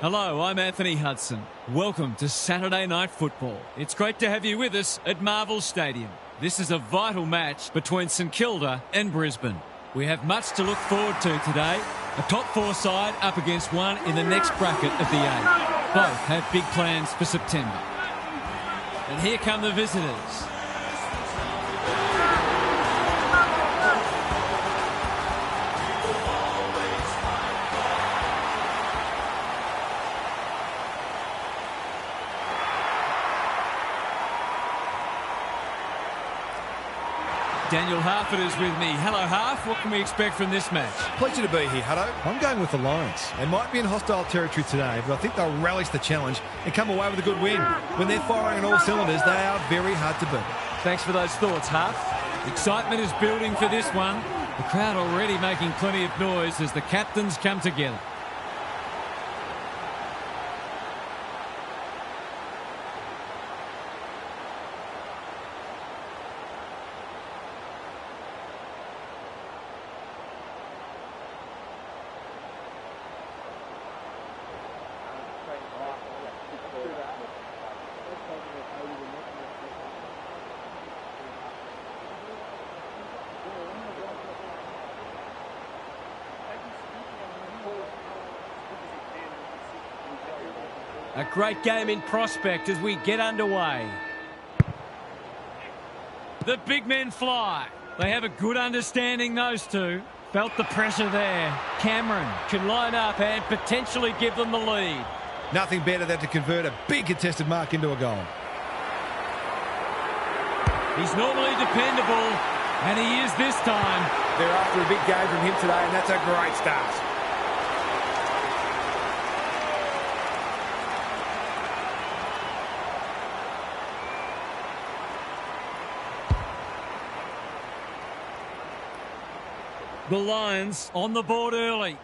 Hello, I'm Anthony Hudson. Welcome to Saturday Night Football. It's great to have you with us at Marvel Stadium. This is a vital match between St Kilda and Brisbane. We have much to look forward to today. A top four side up against one in the next bracket of the eight. Both have big plans for September. And here come the visitors. Daniel Harford is with me. Hello, Harf. What can we expect from this match? Pleasure to be here, Hutto. I'm going with the Lions. They might be in hostile territory today, but I think they'll relish the challenge and come away with a good win. When they're firing on all cylinders, they are very hard to beat. Thanks for those thoughts, Harf. Excitement is building for this one. The crowd already making plenty of noise as the captains come together. A great game in prospect as we get underway. The big men fly. They have a good understanding, those two. Felt the pressure there. Cameron can line up and potentially give them the lead. Nothing better than to convert a big contested mark into a goal. He's normally dependable, and he is this time. They're after a big game from him today, and that's a great start. The Lions on the board early.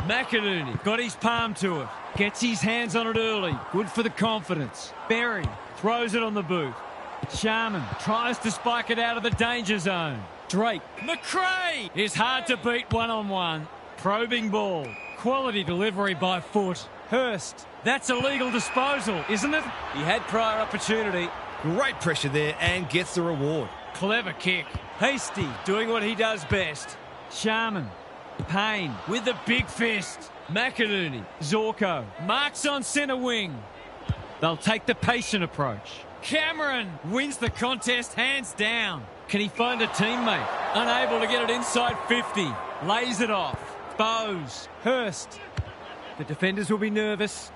McInerney got his palm to it. Gets his hands on it early. Good for the confidence. Berry throws it on the boot. Sharman tries to spike it out of the danger zone. Drake. McRae is hard to beat one-on-one. Probing ball. Quality delivery by foot. Hurst. That's a legal disposal, isn't it? He had prior opportunity. Great pressure there and gets the reward. Clever kick. Hasty doing what he does best. Sharman. Payne with the big fist. McInerney. Zorko. Marks on centre wing. They'll take the patient approach. Cameron wins the contest hands down. Can he find a teammate? Unable to get it inside 50. Lays it off. Bowes. Hurst. The defenders will be nervous.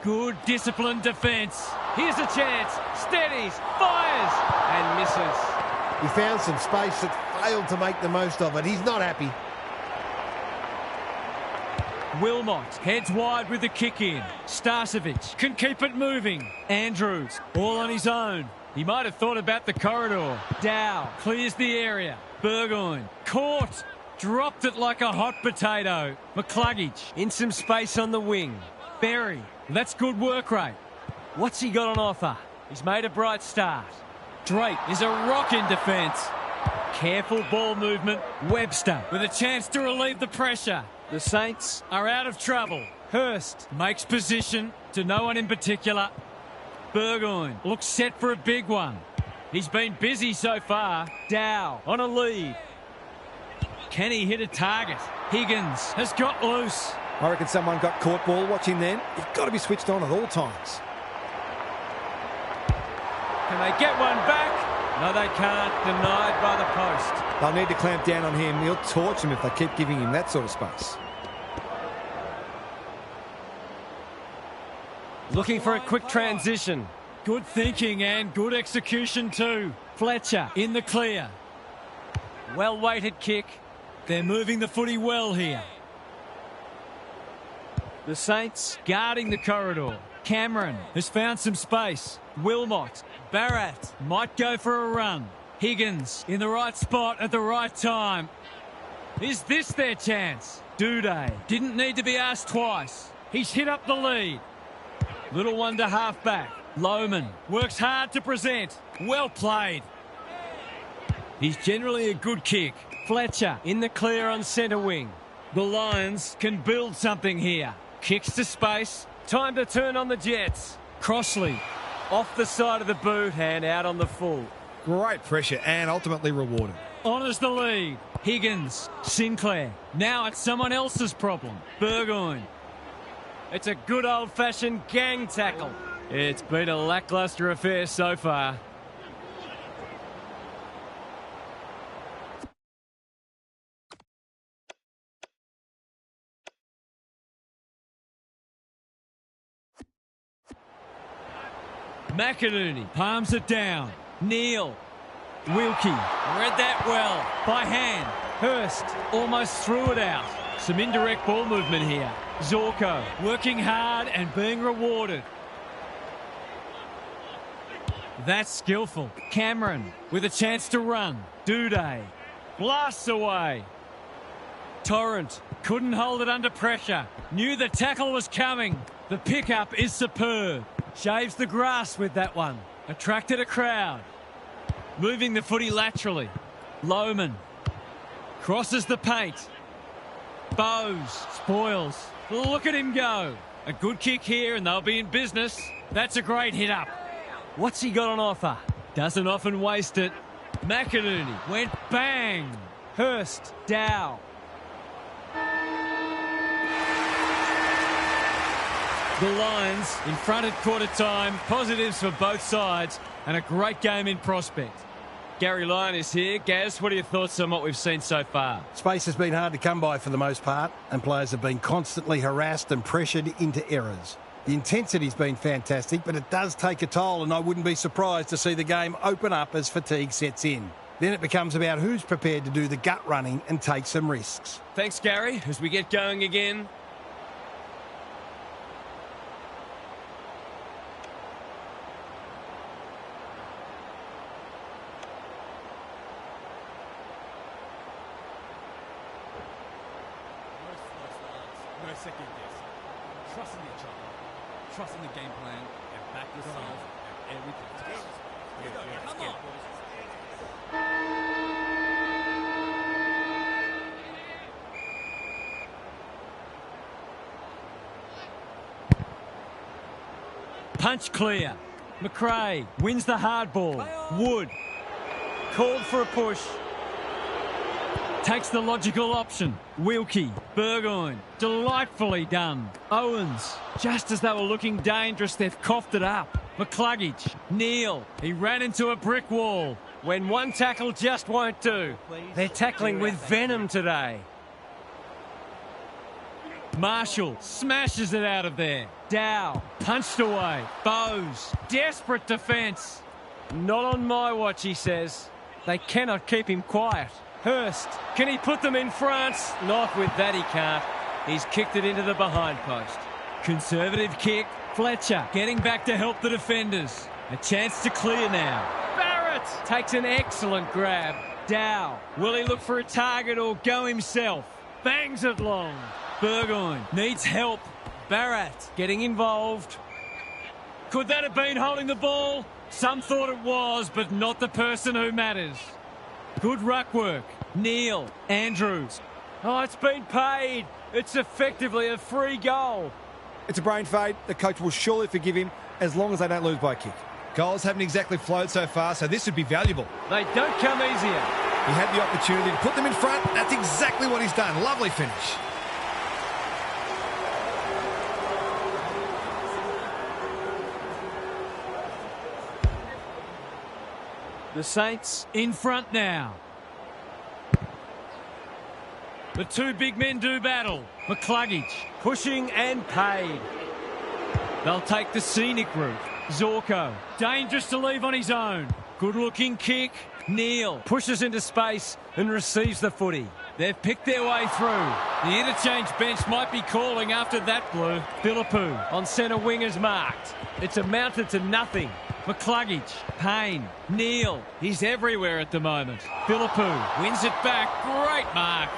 Good disciplined defence. Here's a chance. Steadies. Fires. And misses. He found some space that failed to make the most of it. He's not happy. Wilmot heads wide with the kick in. Starcevic can keep it moving. Andrews all on his own. He might have thought about the corridor. Dow clears the area. Burgoyne caught. Dropped it like a hot potato. McCluggage in some space on the wing. Berry. That's good work rate. What's he got on offer? He's made a bright start. Drake is a rock in defence. Careful ball movement. Webster with a chance to relieve the pressure. The Saints are out of trouble. Hurst makes position to no one in particular. Burgoyne looks set for a big one. He's been busy so far. Dow on a lead. Can he hit a target? Higgins has got loose. I reckon someone got caught ball watching then. You've got to be switched on at all times. Can they get one back? No, they can't. Denied by the post. They'll need to clamp down on him. He'll torch them if they keep giving him that sort of space. Looking for a quick transition. Good thinking and good execution too. Fletcher in the clear. Well-weighted kick. They're moving the footy well here. The Saints guarding the corridor. Cameron has found some space. Wilmot. Barrett might go for a run. Higgins in the right spot at the right time. Is this their chance? Duday didn't need to be asked twice. He's hit up the lead. Little one to half back. Lohman works hard to present. Well played. He's generally a good kick. Fletcher in the clear on centre wing. The Lions can build something here. Kicks to space. Time to turn on the Jets. Crossley off the side of the boot and out on the full. Great pressure and ultimately rewarded. Honours the lead. Higgins, Sinclair. Now it's someone else's problem. Burgoyne. It's a good old-fashioned gang tackle. It's been a lacklustre affair so far. McInerney palms it down. Neal. Wilkie read that well by hand. Hurst almost threw it out. Some indirect ball movement here. Zorko working hard and being rewarded. That's skillful. Cameron with a chance to run. Duday blasts away. Torrent couldn't hold it under pressure. Knew the tackle was coming. The pickup is superb. Shaves the grass with that one. Attracted a crowd. Moving the footy laterally. Lohman crosses the paint. Bowes spoils. Look at him go. A good kick here and they'll be in business. That's a great hit up. What's he got on offer? Doesn't often waste it. McInerney went bang. Hurst, Dow. The Lions in front at quarter time. Positives for both sides and a great game in prospect. Gary Lyon is here. Gaz, what are your thoughts on what we've seen so far? Space has been hard to come by for the most part, and players have been constantly harassed and pressured into errors. The intensity's been fantastic, but it does take a toll, and I wouldn't be surprised to see the game open up as fatigue sets in. Then it becomes about who's prepared to do the gut running and take some risks. Thanks, Gary. As we get going again. No second guess. Trusting each other, trusting the game plan, and back yourself and everything. Come on. Punch clear. McRae wins the hard ball. Wood called for a push. Takes the logical option. Wilkie, Burgoyne, delightfully done. Owens, just as they were looking dangerous, they've coughed it up. McCluggage, Neal, he ran into a brick wall. When one tackle just won't do. They're tackling with venom today. Marshall smashes it out of there. Dow punched away. Bowes, desperate defence. Not on my watch, he says. They cannot keep him quiet. Hurst, can he put them in front? Not with that, he can't. He's kicked it into the behind post. Conservative kick. Fletcher getting back to help the defenders. A chance to clear now. Barrett takes an excellent grab. Dow, will he look for a target or go himself? Bangs it long. Burgoyne needs help. Barrett getting involved. Could that have been holding the ball? Some thought it was, but not the person who matters. Good ruck work. Neal, Andrews. Oh, it's been paid. It's effectively a free goal. It's a brain fade. The coach will surely forgive him as long as they don't lose by a kick. Goals haven't exactly flowed so far, so this would be valuable. They don't come easier. He had the opportunity to put them in front. That's exactly what he's done. Lovely finish. The Saints in front now. The two big men do battle. McCluggage pushing and paid. They'll take the scenic route. Zorko dangerous to leave on his own. Good looking kick. Neal pushes into space and receives the footy. They've picked their way through. The interchange bench might be calling after that blue. Philippou on centre wing is marked. It's amounted to nothing. McCluggage, Payne, Neal. He's everywhere at the moment. Philippou wins it back. Great mark.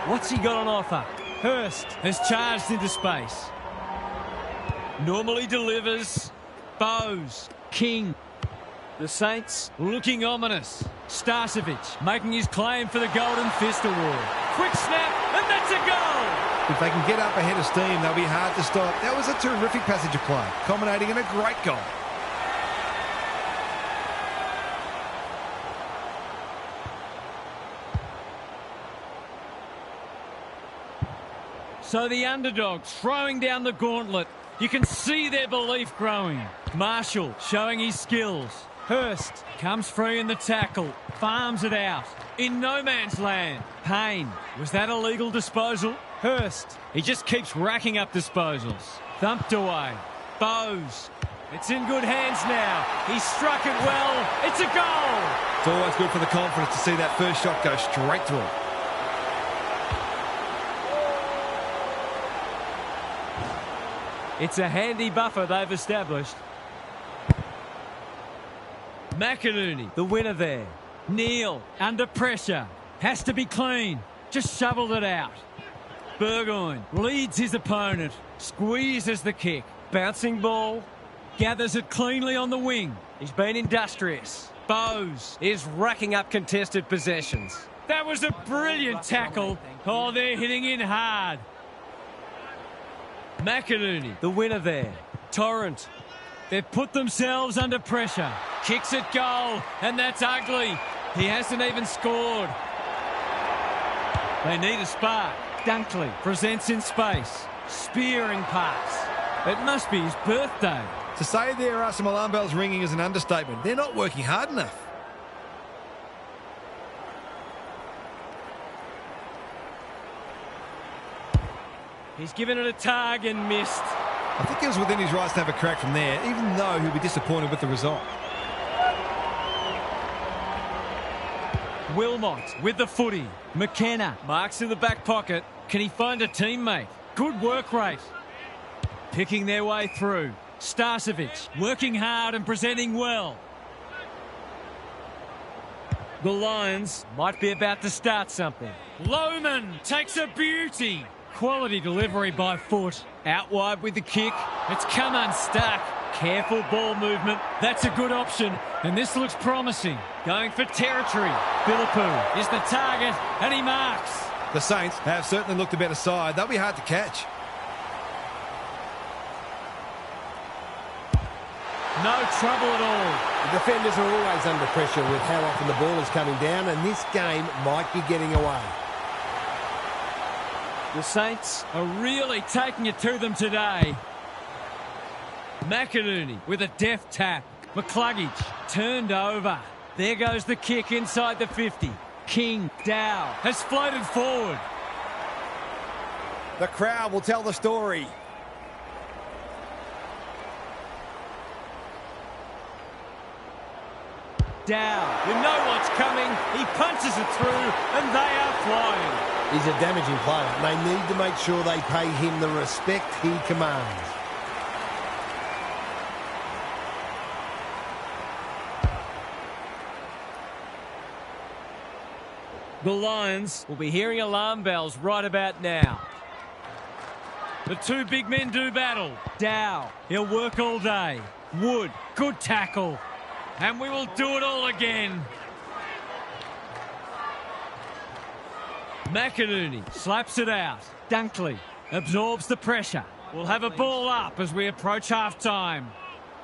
What's he got on offer? Hurst has charged into space. Normally delivers. Bowes, King. The Saints looking ominous. Starcevic making his claim for the Golden Fist Award. quick snap, and that's a goal. If they can get up ahead of steam, they'll be hard to stop. That was a terrific passage of play, culminating in a great goal. So the underdog throwing down the gauntlet. You can see their belief growing. Marshall showing his skills. Hurst comes free in the tackle. Farms it out. In no man's land. Payne. Was that a legal disposal? Hurst. He just keeps racking up disposals. Thumped away. Bowes. It's in good hands now. He struck it well. It's a goal. It's always good for the confidence to see that first shot go straight through. It's a handy buffer they've established. McInerney, the winner there. Neal, under pressure. Has to be clean. Just shoveled it out. Burgoyne leads his opponent. Squeezes the kick. Bouncing ball. Gathers it cleanly on the wing. He's been industrious. Bowes is racking up contested possessions. That was a brilliant tackle. Oh, they're hitting in hard. McInerney, the winner there. Torrent. They've put themselves under pressure. Kicks it goal, and that's ugly. He hasn't even scored. They need a spark. Dunkley presents in space. Spearing pass. It must be his birthday. To say there are some alarm bells ringing is an understatement. They're not working hard enough. He's given it a tug and missed. I think he was within his rights to have a crack from there, even though he'll be disappointed with the result. Wilmot with the footy. McKenna marks in the back pocket. Can he find a teammate? Good work rate. Picking their way through. Starcevic working hard and presenting well. The Lions might be about to start something. Lohman takes a beauty. Quality delivery by foot. Out wide with the kick. It's come unstuck. Careful ball movement. That's a good option. And this looks promising. Going for territory. Philippou is the target. And he marks. The Saints have certainly looked a better side. They'll be hard to catch. No trouble at all. The defenders are always under pressure with how often the ball is coming down, and this game might be getting away. The Saints are really taking it to them today. McInerney with a deft tap. McCluggage turned over. There goes the kick inside the 50. King Dow has floated forward. The crowd will tell the story. Dow, you know what's coming. He punches it through and they are flying. He's a damaging player. They need to make sure they pay him the respect he commands. The Lions will be hearing alarm bells right about now. The two big men do battle. Dow, he'll work all day. Wood, good tackle. And we will do it all again. McInerney slaps it out. Dunkley absorbs the pressure. We'll have a ball up as we approach half-time.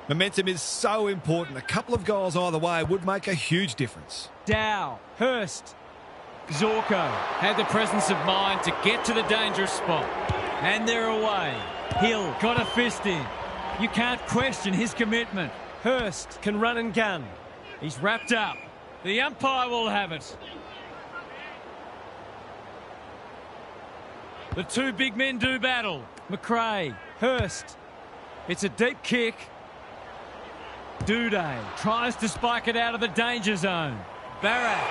Momentum is so important. A couple of goals either way would make a huge difference. Dow, Hurst. Zorko had the presence of mind to get to the dangerous spot. And they're away. Hill got a fist in. You can't question his commitment. Hurst can run and gun. He's wrapped up. The umpire will have it. The two big men do battle. McRae, Hurst. It's a deep kick. Duday tries to spike it out of the danger zone. Barrett,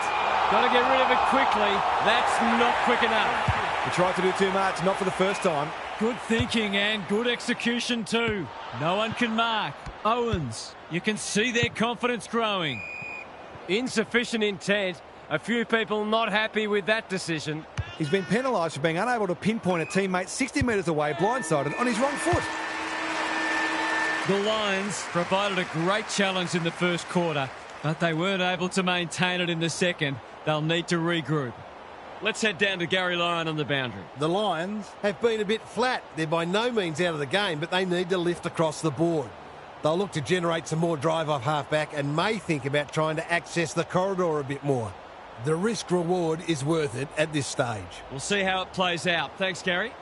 got to get rid of it quickly. That's not quick enough. He tried to do too much, not for the first time. Good thinking and good execution too. No one can mark. Owens, you can see their confidence growing. Insufficient intent. A few people not happy with that decision. He's been penalised for being unable to pinpoint a teammate 60 metres away, blindsided, on his wrong foot. The Lions provided a great challenge in the first quarter, but they weren't able to maintain it in the second. They'll need to regroup. Let's head down to Gary Lyon on the boundary. The Lions have been a bit flat. They're by no means out of the game, but they need to lift across the board. They'll look to generate some more drive off half-back and may think about trying to access the corridor a bit more. The risk-reward is worth it at this stage. We'll see how it plays out. Thanks, Gary.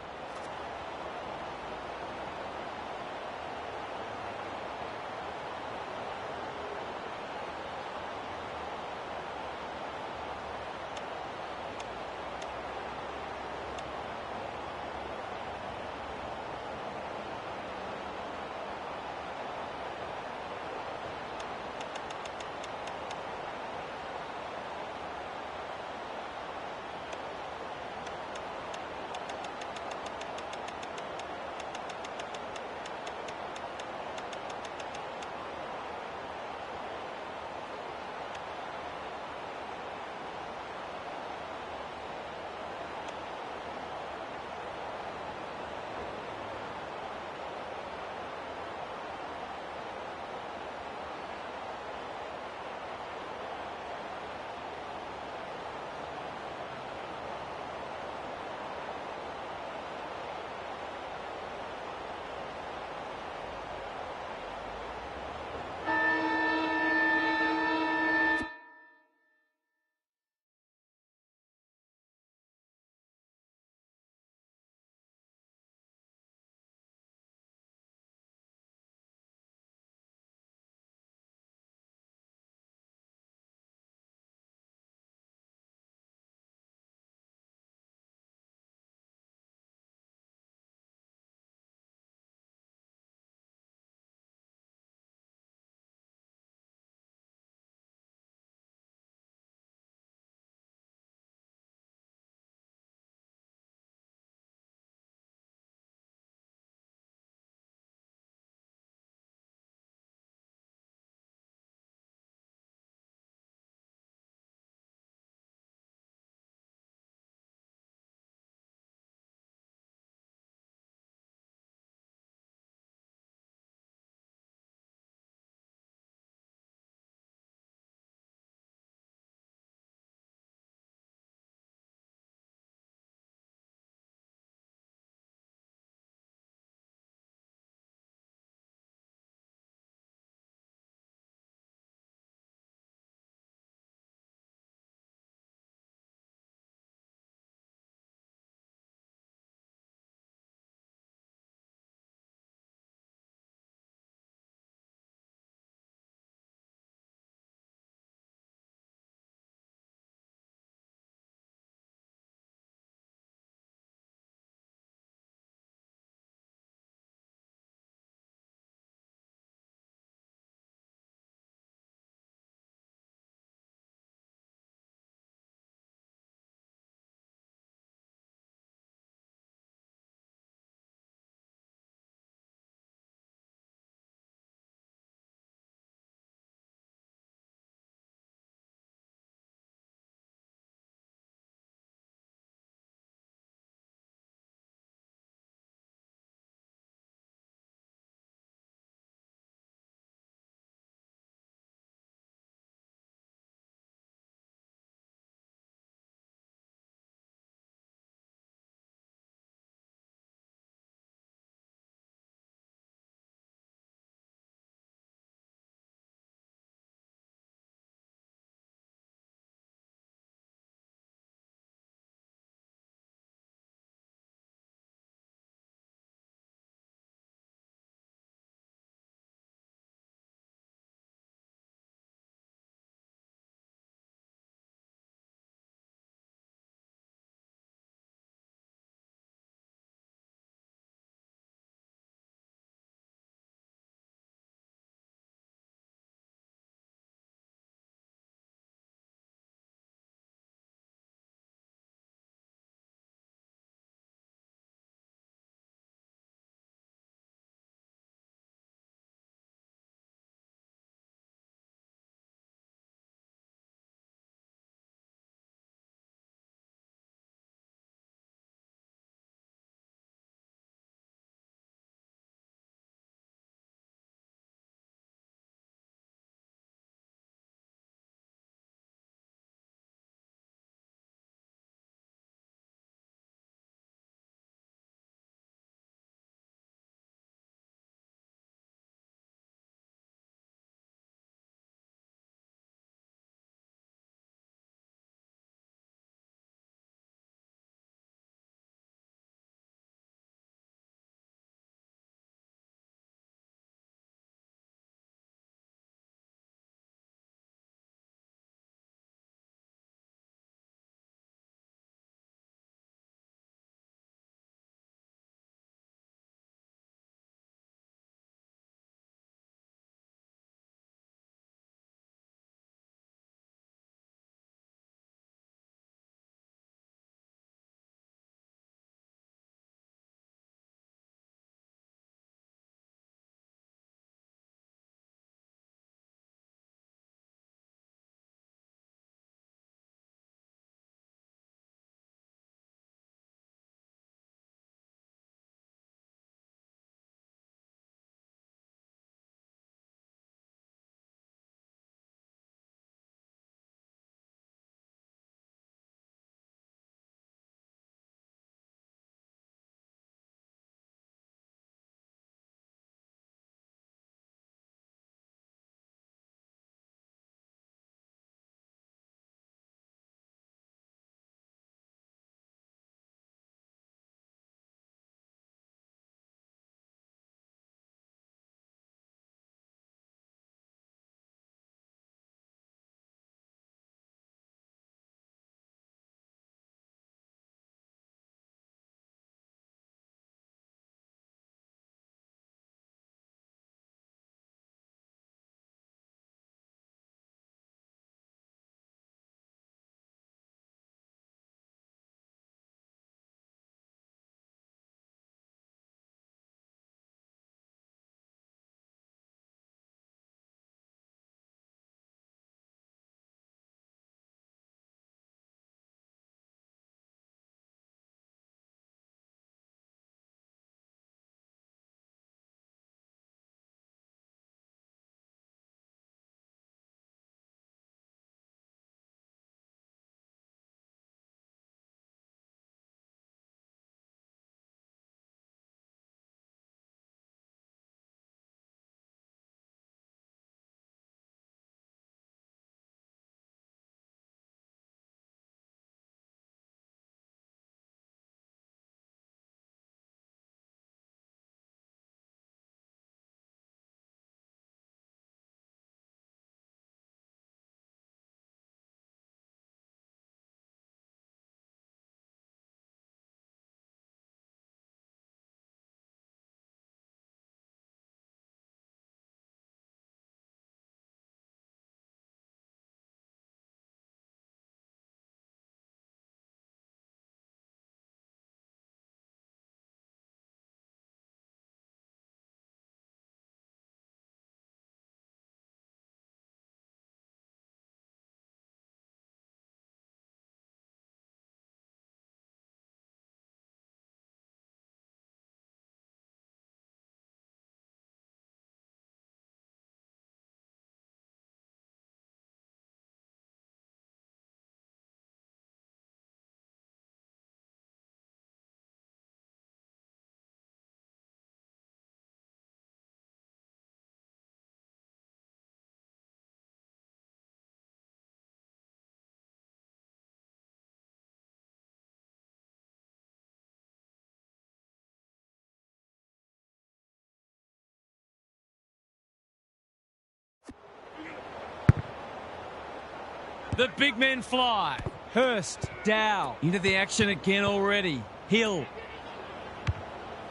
The big men fly. Hurst, Dow, into the action again already. Hill.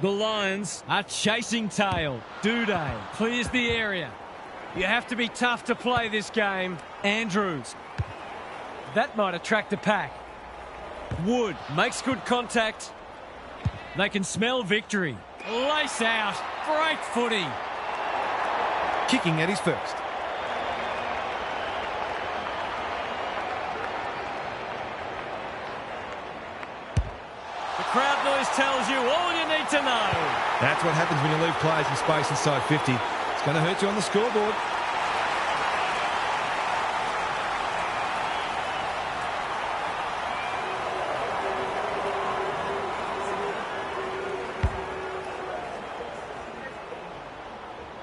The Lions are chasing tail. Duday clears the area. You have to be tough to play this game. Andrews. That might attract the pack. Wood makes good contact. They can smell victory. Lace out. Great footy. Kicking at his first. The crowd noise tells you all you need to know. That's what happens when you leave players in space inside 50. It's going to hurt you on the scoreboard.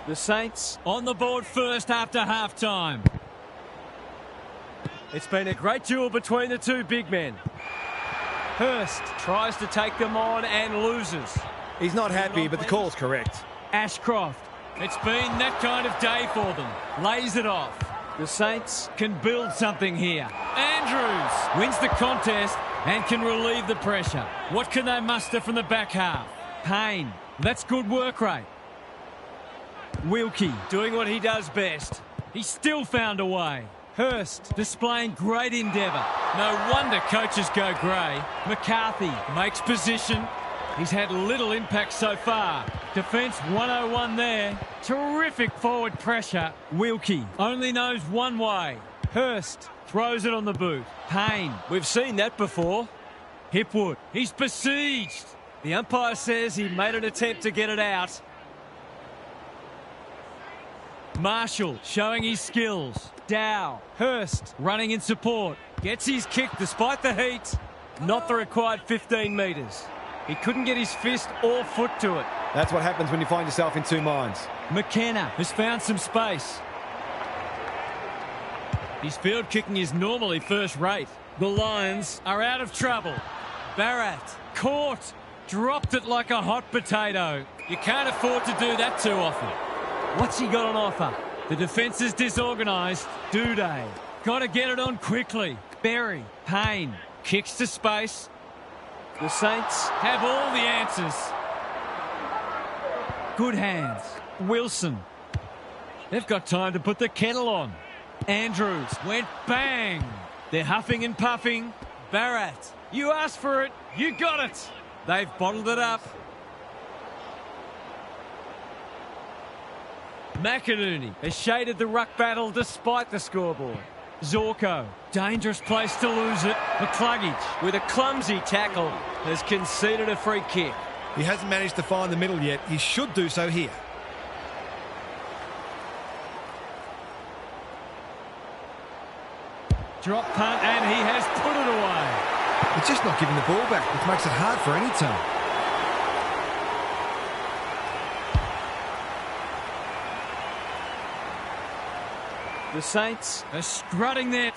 The Saints on the board first after half-time. It's been a great duel between the two big men. Hurst tries to take them on and loses. He's not happy, but the call's correct. Ashcroft. It's been that kind of day for them. Lays it off. The Saints can build something here. Andrews wins the contest and can relieve the pressure. What can they muster from the back half? Payne. That's good work rate. Wilkie doing what he does best. He still found a way. Hurst displaying great endeavour. No wonder coaches go grey. McCarthy makes position. He's had little impact so far. Defence 101 there. Terrific forward pressure. Wilkie only knows one way. Hurst throws it on the boot. Payne, we've seen that before. Hipwood, he's besieged. The umpire says he made an attempt to get it out. Marshall showing his skills. Dow. Hurst running in support. Gets his kick despite the heat. Not the required 15 metres. He couldn't get his fist or foot to it. That's what happens when you find yourself in two minds. McKenna has found some space. His field kicking is normally first rate. The Lions are out of trouble. Barrett caught. Dropped it like a hot potato. You can't afford to do that too often. What's he got on offer? The defence is disorganised. Duday. Got to get it on quickly. Berry. Payne. Kicks to space. The Saints have all the answers. Good hands. Wilson. They've got time to put the kettle on. Andrews went bang. They're huffing and puffing. Barrett. You asked for it. You got it. They've bottled it up. McInerney has shaded the ruck battle despite the scoreboard. Zorko, dangerous place to lose it. McCluggage, with a clumsy tackle, has conceded a free kick. He hasn't managed to find the middle yet. He should do so here. Drop punt, and he has put it away. He's just not giving the ball back, which makes it hard for any team. The Saints are strutting there.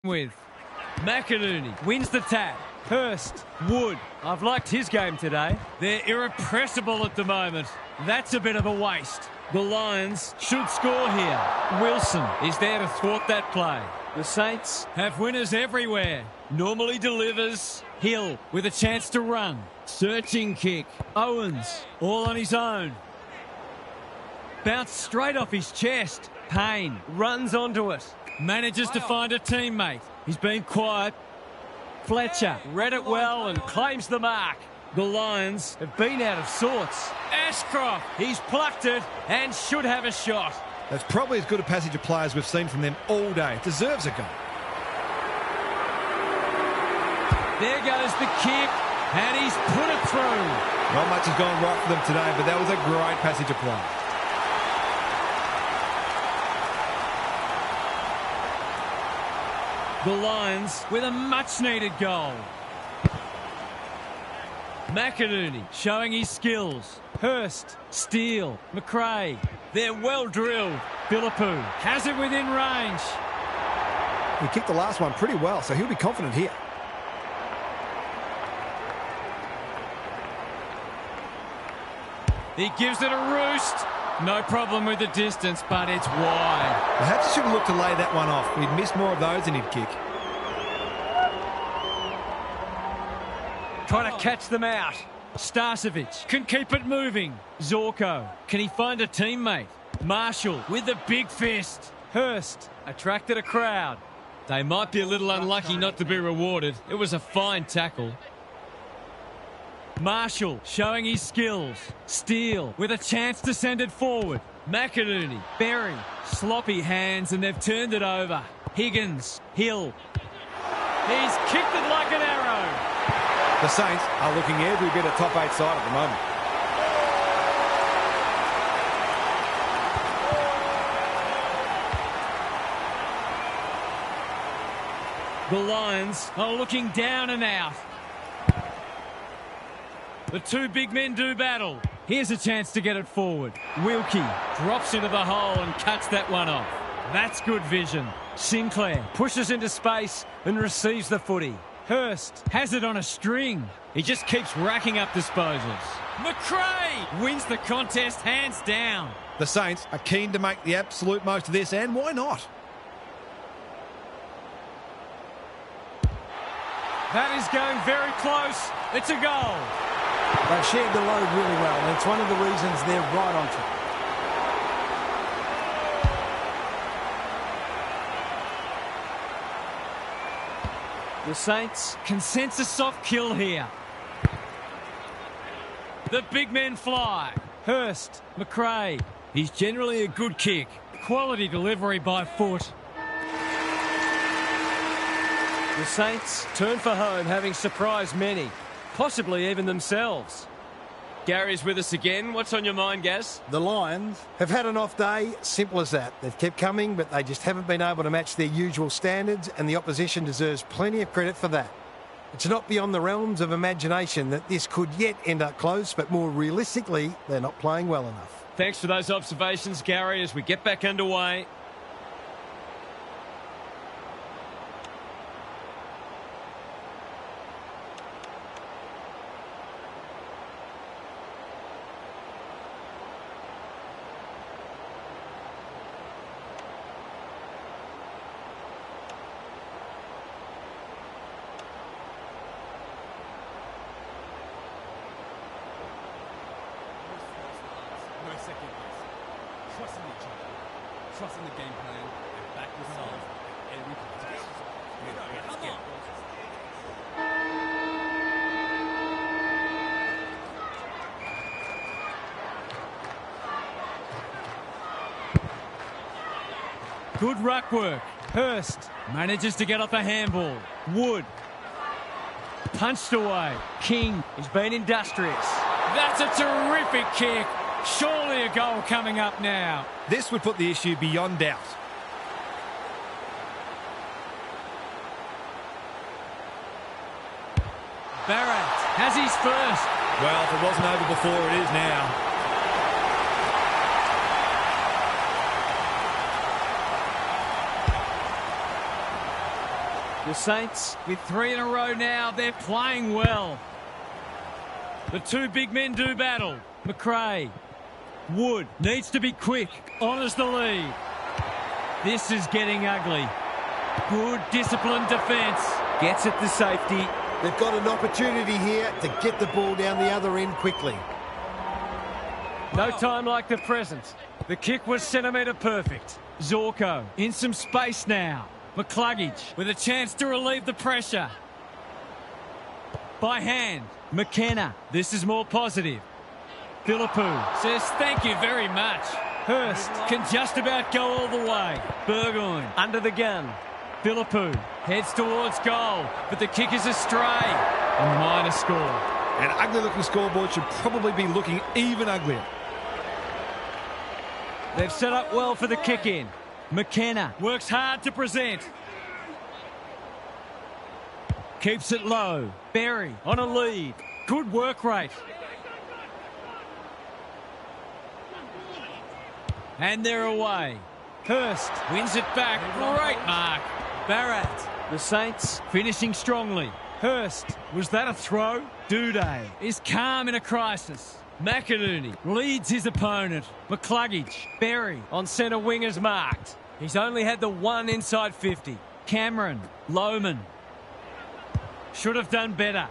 with. McInerney wins the tap. Hurst, Wood. I've liked his game today. They're irrepressible at the moment. That's a bit of a waste. The Lions should score here. Wilson is there to thwart that play. The Saints have winners everywhere. Normally delivers. Hill with a chance to run. Searching kick. Owens all on his own. Bounced straight off his chest. Payne runs onto it. Manages to find a teammate. He's been quiet. Fletcher read it well and claims the mark. The Lions have been out of sorts. Ashcroft, he's plucked it and should have a shot. That's probably as good a passage of play as we've seen from them all day. Deserves a goal. There goes the kick, and he's put it through. Not much has gone right for them today, but that was a great passage of play. The Lions with a much-needed goal. McInerney showing his skills. Hurst, Steele, McRae. They're well drilled. Philippou has it within range. He kicked the last one pretty well, so he'll be confident here. He gives it a roost. No problem with the distance, but it's wide. Perhaps he should have looked to lay that one off. He'd missed more of those than he'd kick. Trying to catch them out. Starcevic can keep it moving. Zorko, can he find a teammate? Marshall with the big fist. Hurst attracted a crowd. They might be a little unlucky not to be rewarded. It was a fine tackle. Marshall showing his skills. Steele with a chance to send it forward. McInerney, Berry, sloppy hands, and they've turned it over. Higgins, Hill. He's kicked it like an arrow. The Saints are looking every bit a top 8 side at the moment. The Lions are looking down and out. The two big men do battle. Here's a chance to get it forward. Wilkie drops into the hole and cuts that one off. That's good vision. Sinclair pushes into space and receives the footy. Hurst has it on a string. He just keeps racking up disposals. McRae wins the contest hands down. The Saints are keen to make the absolute most of this, and why not? That is going very close. It's a goal. They've shared the load really well, and it's one of the reasons they're right on top. The Saints can sense a soft kill here. The big men fly. Hurst, McRae. He's generally a good kick. Quality delivery by foot. The Saints turn for home, having surprised many, possibly even themselves. Gary's with us again. What's on your mind, Gaz? The Lions have had an off day, simple as that. They've kept coming, but they just haven't been able to match their usual standards, and the opposition deserves plenty of credit for that. It's not beyond the realms of imagination that this could yet end up close, but more realistically, they're not playing well enough. Thanks for those observations, Gary, as we get back underway. No second guess. Trusting each other. Trusting the game plan and back yourself at every contest. Come on. Good ruck work. Hurst manages to get off a handball. Wood punched away. King has been industrious. That's a terrific kick. Surely a goal coming up now. This would put the issue beyond doubt. Barrett has his first. Well, if it wasn't over before, it is now. The Saints with 3 in a row now. They're playing well. The two big men do battle. McRae. Wood needs to be quick. Honours the lead. This is getting ugly. Good disciplined defence. Gets it to safety. They've got an opportunity here to get the ball down the other end quickly. No time like the present. The kick was centimetre perfect. Zorko in some space now. McCluggage with a chance to relieve the pressure. By hand. McKenna. This is more positive. Philippou says thank you very much. Hurst can just about go all the way. Burgoyne under the gun. Philippou heads towards goal, but the kick is astray. A minor score. An ugly-looking scoreboard should probably be looking even uglier. They've set up well for the kick-in. McKenna works hard to present. Keeps it low. Berry on a lead. Good work rate. And they're away. Hurst wins it back. Great mark. Barrett. The Saints finishing strongly. Hurst. Was that a throw? Duday is calm in a crisis. McInerney leads his opponent. McCluggage. Berry on centre wing is marked. He's only had the one inside 50. Cameron. Lohman. Should have done better.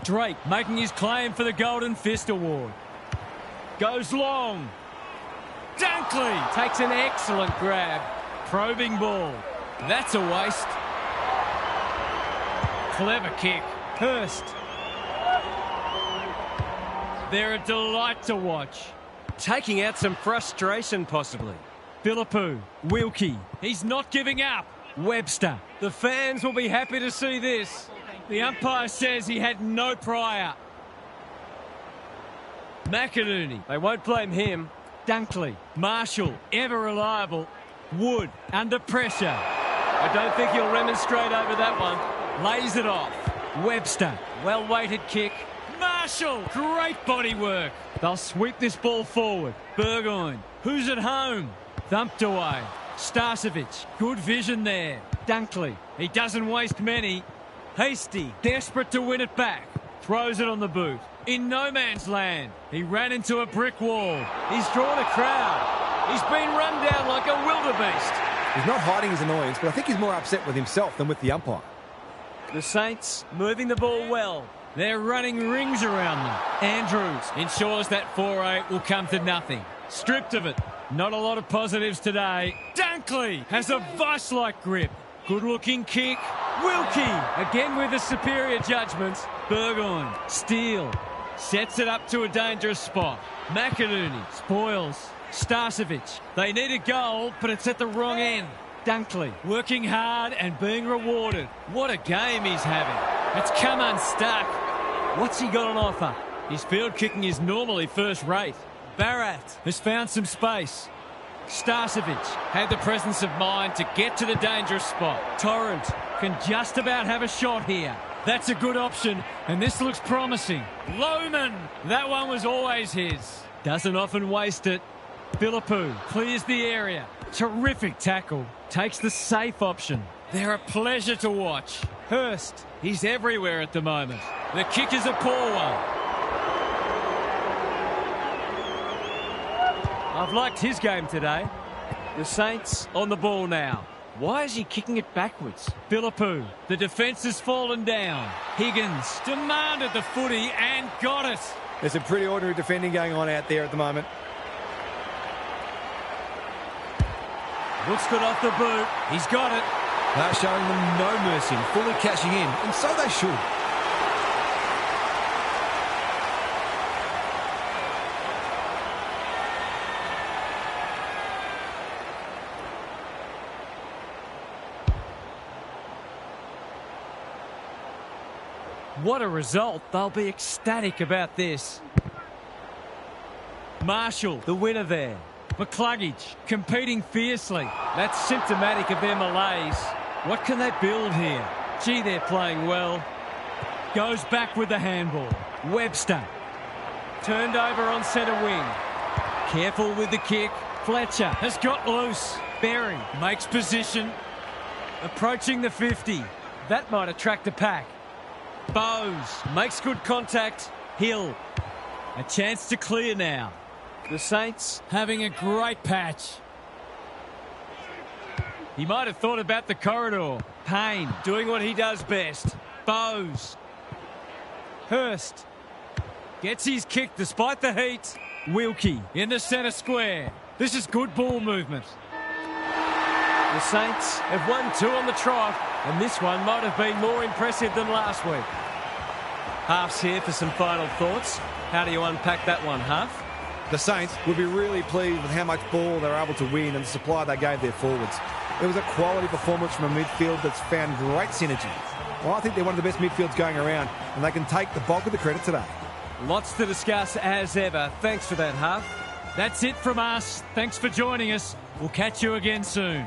Drake making his claim for the Golden Fist Award. Goes long. Dunkley takes an excellent grab. Probing ball. That's a waste. Clever kick. Hurst. They're a delight to watch. Taking out some frustration possibly. Philippou. Wilkie. He's not giving up. Webster. The fans will be happy to see this. The umpire says he had no prior. McInerney. They won't blame him. Dunkley. Marshall. Ever reliable. Wood. Under pressure. I don't think he'll remonstrate over that one. Lays it off. Webster. Well-weighted kick. Marshall. Great body work. They'll sweep this ball forward. Burgoyne. Who's at home? Thumped away. Starcevic. Good vision there. Dunkley. He doesn't waste many. Hasty. Desperate to win it back. Throws it on the boot. In no man's land. He ran into a brick wall. He's drawn a crowd. He's been run down like a wildebeest. He's not hiding his annoyance, but I think he's more upset with himself than with the umpire. The Saints moving the ball well. They're running rings around them. Andrews ensures that 4-8 will come to nothing. Stripped of it. Not a lot of positives today. Dunkley has a vice-like grip. Good-looking kick. Wilkie again with the superior judgment. Burgoyne. Steele. Sets it up to a dangerous spot. McInerney spoils. Starcevic. They need a goal, but it's at the wrong end. Dunkley working hard and being rewarded. What a game he's having. It's come unstuck. What's he got on offer? His field kicking is normally first rate. Barrett has found some space. Starcevic had the presence of mind to get to the dangerous spot. Torrent can just about have a shot here. That's a good option, and this looks promising. Lohman, that one was always his. Doesn't often waste it. Philippou clears the area. Terrific tackle. Takes the safe option. They're a pleasure to watch. Hurst, he's everywhere at the moment. The kick is a poor one. I've liked his game today. The Saints on the ball now. Why is he kicking it backwards? Philippou, the defence has fallen down. Higgins demanded the footy and got it. There's some pretty ordinary defending going on out there at the moment. Looks good off the boot. He's got it. They're showing them no mercy, fully cashing in, and so they should. What a result. They'll be ecstatic about this. Marshall, the winner there. McCluggage, competing fiercely. That's symptomatic of their malaise. What can they build here? Gee, they're playing well. Goes back with the handball. Webster. Turned over on centre wing. Careful with the kick. Fletcher has got loose. Berry makes position. Approaching the 50. That might attract a pack. Bowes makes good contact. Hill. A chance to clear now. The Saints having a great patch. He might have thought about the corridor. Payne doing what he does best. Bowes. Hurst. Gets his kick despite the heat. Wilkie in the centre square. This is good ball movement. The Saints have won 2 on the trot, and this one might have been more impressive than last week. Half's here for some final thoughts. How do you unpack that one, Half? The Saints would be really pleased with how much ball they were able to win and the supply they gave their forwards. It was a quality performance from a midfield that's found great synergy. Well, I think they're one of the best midfields going around, and they can take the bulk of the credit today. Lots to discuss as ever. Thanks for that, Half. That's it from us. Thanks for joining us. We'll catch you again soon.